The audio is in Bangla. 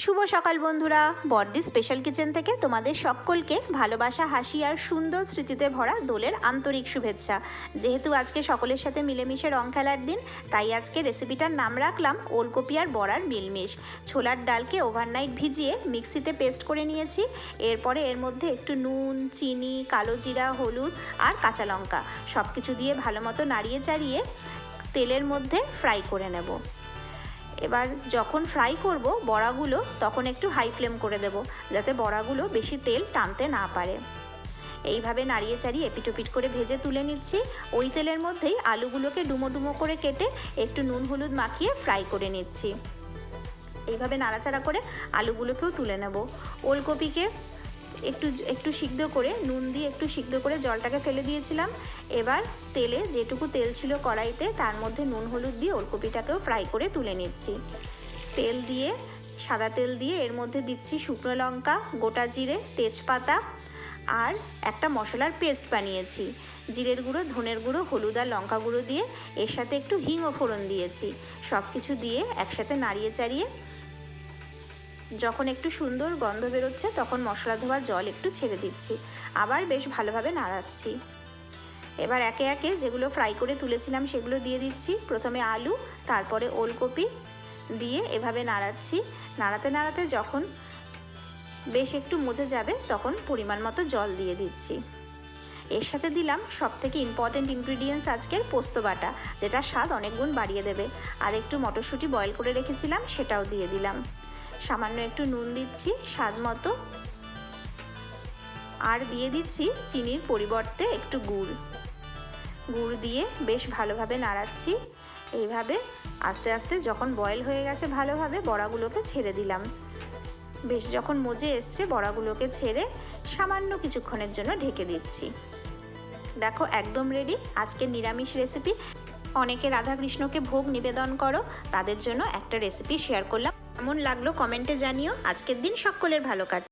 শুভ সকাল বন্ধুরা, বর্দি স্পেশাল কিচেন থেকে তোমাদের সকলকে ভালোবাসা, হাসি আর সুন্দর স্মৃতিতে ভরা দোলের আন্তরিক শুভেচ্ছা। যেহেতু আজকে সকলের সাথে মিলেমিশে রং খেলার দিন, তাই আজকে রেসিপিটার নাম রাখলাম ওলকপি আর বড়ার মিলমিশ। ছোলার ডালকে ওভারনাইট ভিজিয়ে মিক্সিতে পেস্ট করে নিয়েছি। এরপরে এর মধ্যে একটু নুন, চিনি, কালো জিরা, হলুদ আর কাঁচা লঙ্কা সব কিছু দিয়ে ভালো মতো নাড়িয়ে চাড়িয়ে তেলের মধ্যে ফ্রাই করে নেব। এবার যখন ফ্রাই করব বড়াগুলো, তখন একটু হাই ফ্লেম করে দেব, যাতে বড়াগুলো বেশি তেল টানতে না পারে। এইভাবে নাড়িয়ে চাড়িয়ে এপিটোপিট করে ভেজে তুলে নিচ্ছি। ওই তেলের মধ্যেই আলুগুলোকে ডুমো ডুমো করে কেটে একটু নুন হলুদ মাখিয়ে ফ্রাই করে নিচ্ছি। এইভাবে নাড়াচাড়া করে আলুগুলোকেও তুলে নেব। ওলকপিকে একটু সিদ্ধ করে নুন দিয়ে একটু সিদ্ধ করে জলটাকে ফেলে দিয়েছিলাম। এবার তেলে যেটুকু তেল ছিল কড়াইতে, তার মধ্যে নুন হলুদ দিয়ে ওলকপিটাকেও ফ্রাই করে তুলে নিচ্ছি। তেল দিয়ে, সাদা তেল দিয়ে এর মধ্যে দিচ্ছি শুকনো লঙ্কা, গোটা জিরে, তেজপাতা আর একটা মশলার পেস্ট বানিয়েছি। জিরের গুঁড়ো, ধনের গুঁড়ো, হলুদ আর লঙ্কা গুঁড়ো দিয়ে এর সাথে একটু হিং ও ফোড়ন দিয়েছি। সব কিছু দিয়ে একসাথে নাড়িয়ে চাড়িয়ে যখন একটু সুন্দর গন্ধ বেরোচ্ছে, তখন মশলা ধোয়া জল একটু ছেড়ে দিচ্ছি। আবার বেশ ভালোভাবে নাড়াচ্ছি। এবার একে একে যেগুলো ফ্রাই করে তুলেছিলাম সেগুলো দিয়ে দিচ্ছি। প্রথমে আলু, তারপরে ওলকপি দিয়ে এভাবে নাড়াচ্ছি। নাড়াতে নাড়াতে যখন বেশ একটু মজে যাবে, তখন পরিমাণ মতো জল দিয়ে দিচ্ছি। এর সাথে দিলাম সবথেকে ইম্পর্ট্যান্ট ইনগ্রিডিয়েন্টস আজকের পোস্ত বাটা, যেটা স্বাদ অনেক গুণ বাড়িয়ে দেবে। আর একটু মটরশুঁটি বয়েল করে রেখেছিলাম, সেটাও দিয়ে দিলাম। সামান্য একটু নুন দিচ্ছি স্বাদ মতো, আর দিয়ে দিচ্ছি চিনির পরিবর্তে একটু গুড় দিয়ে বেশ ভালোভাবে নাড়াচ্ছি। এইভাবে আস্তে আস্তে যখন বয়েল হয়ে গেছে ভালোভাবে, বড়াগুলোকে ছেড়ে দিলাম। বেশ যখন মজে এসছে, বড়াগুলোকে ছেড়ে সামান্য কিছুক্ষণের জন্য ঢেকে দিচ্ছি। দেখো, একদম রেডি আজকের নিরামিষ রেসিপি। অনেকে রাধাকৃষ্ণকে ভোগ নিবেদন করো, তাদের জন্য একটা রেসিপি শেয়ার করলাম। কেমন লাগলো কমেন্টে জানিও। আজকের দিন সকলের ভালো কাটুক।